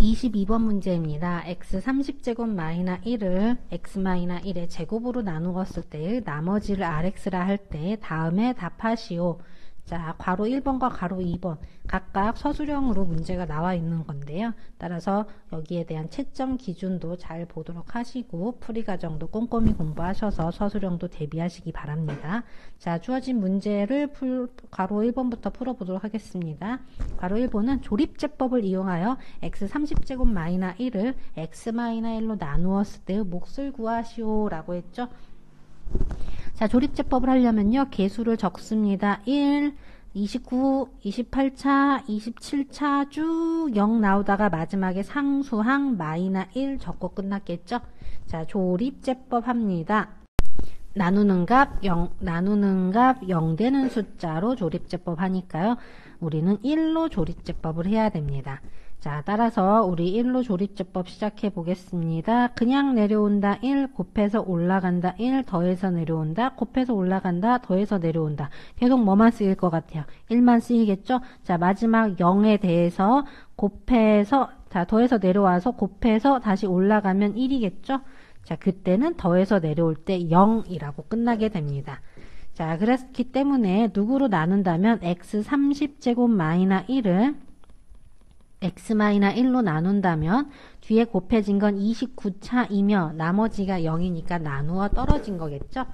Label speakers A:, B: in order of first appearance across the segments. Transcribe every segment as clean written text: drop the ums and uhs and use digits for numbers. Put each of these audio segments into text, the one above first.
A: 22번 문제입니다. x 30제곱 마이너 1을 x 마이너 1의 제곱으로 나누었을 때 나머지를 rx라 할 때 다음에 답하시오. 자, 괄호 1번과 괄호 2번 각각 서술형으로 문제가 나와 있는 건데요. 따라서 여기에 대한 채점 기준도 잘 보도록 하시고 풀이 과정도 꼼꼼히 공부하셔서 서술형도 대비하시기 바랍니다. 자, 주어진 문제를 괄호 1번부터 풀어보도록 하겠습니다. 괄호 1번은 조립제법을 이용하여 x 30제곱 마이너 1을 x 마이너 1로 나누었을 때의 몫을 구하시오 라고 했죠. 자, 조립제법을 하려면요, 개수를 적습니다. 1, 29, 28차, 27차 쭉 0 나오다가 마지막에 상수항 마이너 1 적고 끝났겠죠? 자, 조립제법 합니다. 나누는 값 0 되는 숫자로 조립제법 하니까요, 우리는 1로 조립제법을 해야 됩니다. 자, 따라서 우리 1로 조립제법 시작해 보겠습니다. 그냥 내려온다 1, 곱해서 올라간다 1, 더해서 내려온다, 곱해서 올라간다, 더해서 내려온다. 계속 뭐만 쓰일 것 같아요? 1만 쓰이겠죠? 자, 마지막 0에 대해서 곱해서, 자, 더해서 내려와서 곱해서 다시 올라가면 1이겠죠? 자, 그때는 더해서 내려올 때 0이라고 끝나게 됩니다. 자, 그렇기 때문에 누구로 나눈다면 x 30제곱 마이너 1을 x-1로 나눈다면 뒤에 곱해진 건 29차이며 나머지가 0이니까 나누어 떨어진 거겠죠?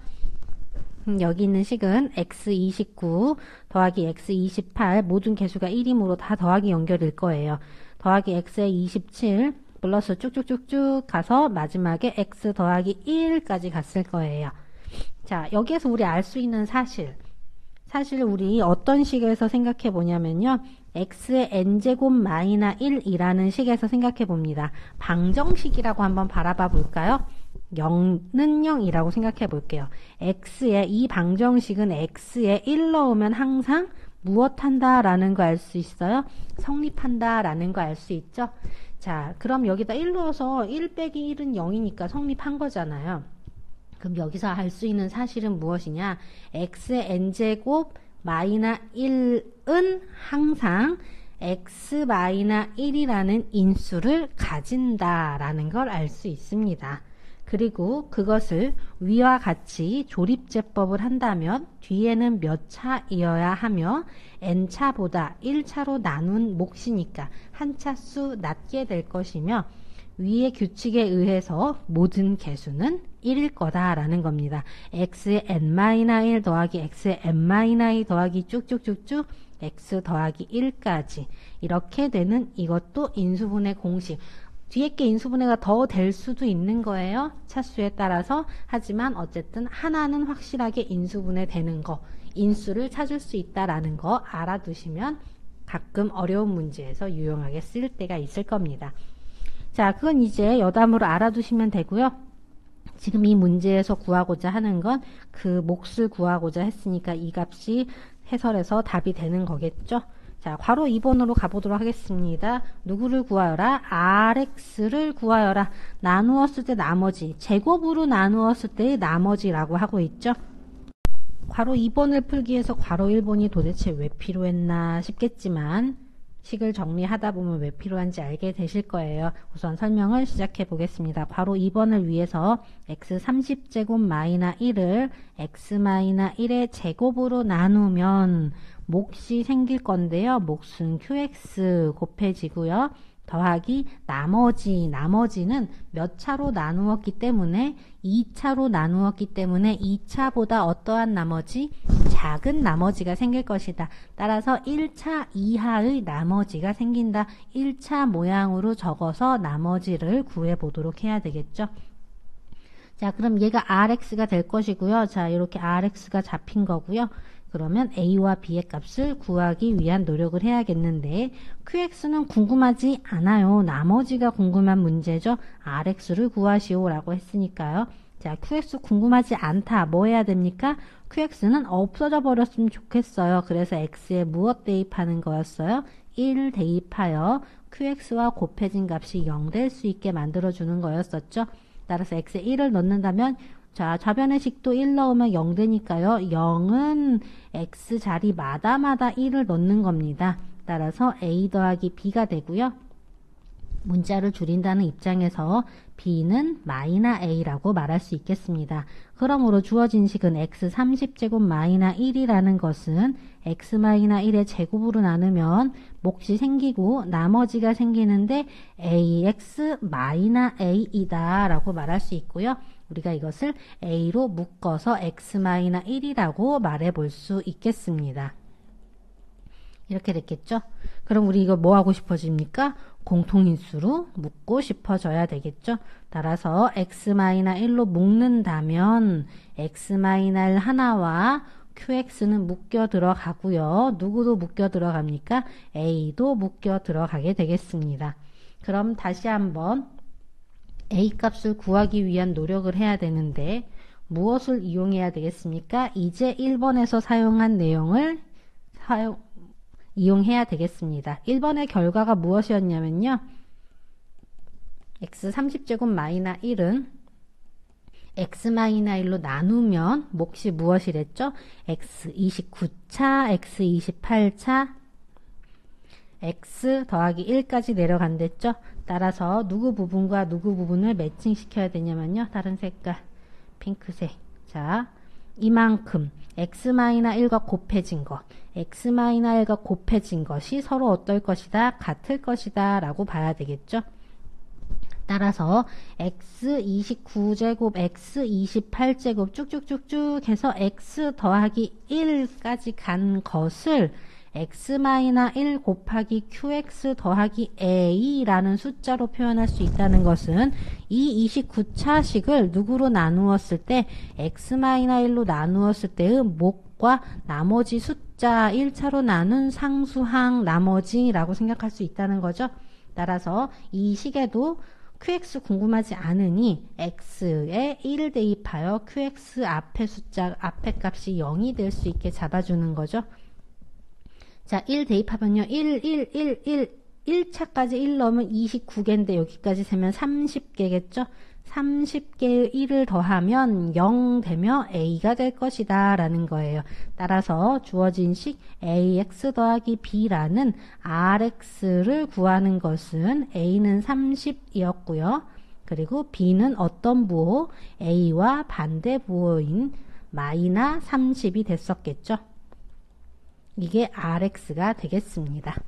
A: 여기 있는 식은 x29 더하기 x28 모든 개수가 1이므로 다 더하기 연결일 거예요. 더하기 x의 27 플러스 쭉쭉쭉쭉 가서 마지막에 x 더하기 1까지 갔을 거예요. 자, 여기에서 우리 알 수 있는 사실 우리 어떤 식에서 생각해 보냐면요, x의 n제곱 마이너 1이라는 식에서 생각해 봅니다. 방정식이라고 한번 바라봐 볼까요? 0는 0이라고 생각해 볼게요. 이 방정식은 x에 1 넣으면 항상 무엇한다 라는 거 알 수 있어요? 성립한다 라는 거 알 수 있죠? 자, 그럼 여기다 1 넣어서 1 빼기 1은 0이니까 성립한 거잖아요. 그럼 여기서 알 수 있는 사실은 무엇이냐? x의 n제곱 마이너 1은 항상 x 마이너 1이라는 인수를 가진다라는 걸 알 수 있습니다. 그리고 그것을 위와 같이 조립제법을 한다면 뒤에는 몇 차이어야 하며 n차보다 1차로 나눈 몫이니까 한 차수 낮게 될 것이며 위의 규칙에 의해서 모든 개수는 1일 거다라는 겁니다. x의 n-1 더하기 x의 n-2 더하기 쭉쭉쭉쭉 x 더하기 1까지 이렇게 되는 이것도 인수분해 공식. 뒤에 게 인수분해가 더 될 수도 있는 거예요. 차수에 따라서. 하지만 어쨌든 하나는 확실하게 인수분해 되는 거, 인수를 찾을 수 있다라는 거 알아두시면 가끔 어려운 문제에서 유용하게 쓸 때가 있을 겁니다. 자, 그건 이제 여담으로 알아두시면 되고요. 지금 이 문제에서 구하고자 하는 건 그 몫을 구하고자 했으니까 이 값이 해설해서 답이 되는 거겠죠. 자, 괄호 2번으로 가보도록 하겠습니다. 누구를 구하여라? rx를 구하여라. 나누었을 때 나머지, 제곱으로 나누었을 때의 나머지라고 하고 있죠. 괄호 2번을 풀기 위해서 괄호 1번이 도대체 왜 필요했나 싶겠지만 식을 정리하다 보면 왜 필요한지 알게 되실 거예요. 우선 설명을 시작해 보겠습니다. 괄호 2번을 위해서 x 30제곱 마이너 1을 x 마이너 1의 제곱으로 나누면 몫이 생길 건데요. 몫은 qx 곱해지고요. 더하기 나머지는 몇 차로 나누었기 때문에 2차로 나누었기 때문에 2차보다 어떠한 나머지? 작은 나머지가 생길 것이다. 따라서 1차 이하의 나머지가 생긴다. 1차 모양으로 적어서 나머지를 구해보도록 해야 되겠죠. 자, 그럼 얘가 rx가 될 것이고요. 자, 이렇게 rx가 잡힌 거고요. 그러면 a와 b의 값을 구하기 위한 노력을 해야겠는데 qx는 궁금하지 않아요. 나머지가 궁금한 문제죠. rx를 구하시오 라고 했으니까요. 자, qx 궁금하지 않다. 뭐 해야 됩니까? qx는 없어져 버렸으면 좋겠어요. 그래서 x에 무엇 대입하는 거였어요? 1 대입하여 qx와 곱해진 값이 0 될 수 있게 만들어주는 거였었죠. 따라서 x에 1을 넣는다면 자, 좌변의 식도 1 넣으면 0 되니까요. 0은 x 자리마다 1을 넣는 겁니다. 따라서 a 더하기 b가 되고요. 문자를 줄인다는 입장에서 b는 마이너 a라고 말할 수 있겠습니다. 그러므로 주어진 식은 x 30제곱 마이너 1이라는 것은 x 마이너 1의 제곱으로 나누면 몫이 생기고 나머지가 생기는데 ax 마이너 a이다 라고 말할 수 있고요. 우리가 이것을 a로 묶어서 x 마이너 1이라고 말해 볼 수 있겠습니다. 이렇게 됐겠죠? 그럼 우리 이거 뭐 하고 싶어집니까? 공통인수로 묶고 싶어져야 되겠죠? 따라서 x-1로 묶는다면 x-1 하나와 qx는 묶여 들어가고요. 누구도 묶여 들어갑니까? a도 묶여 들어가게 되겠습니다. 그럼 다시 한번 a 값을 구하기 위한 노력을 해야 되는데 무엇을 이용해야 되겠습니까? 이제 1번에서 사용한 내용을 이용해야 되겠습니다. 1번의 결과가 무엇이었냐면요. x 30제곱 마이너 1은 x 마이너 1로 나누면 몫이 무엇이랬죠? x 29차, x 28차, x 더하기 1까지 내려간댔죠? 따라서 누구 부분과 누구 부분을 매칭시켜야 되냐면요. 다른 색깔, 핑크색. 자, 이만큼 x-1과 곱해진 것, x-1과 곱해진 것이 서로 어떨 것이다? 같을 것이다 라고 봐야 되겠죠. 따라서 x29제곱, x28제곱 쭉쭉쭉쭉 해서 x 더하기 1까지 간 것을 x-1 곱하기 qx 더하기 a라는 숫자로 표현할 수 있다는 것은 이 29차식을 누구로 나누었을 때 x-1로 나누었을 때의 몫과 나머지 숫자 1차로 나눈 상수항 나머지라고 생각할 수 있다는 거죠. 따라서 이 식에도 qx 궁금하지 않으니 x에 1을 대입하여 qx 앞에 숫자 앞에 값이 0이 될 수 있게 잡아주는 거죠. 자, 1 대입하면요. 1차까지 1 넣으면 29개인데 여기까지 세면 30개겠죠? 30개의 1을 더하면 0 되며 a가 될 것이다 라는 거예요. 따라서 주어진 식 ax 더하기 b라는 rx를 구하는 것은 a는 30이었고요. 그리고 b는 어떤 부호? a와 반대 부호인 마이너 30이 됐었겠죠. 이게 rx가 되겠습니다.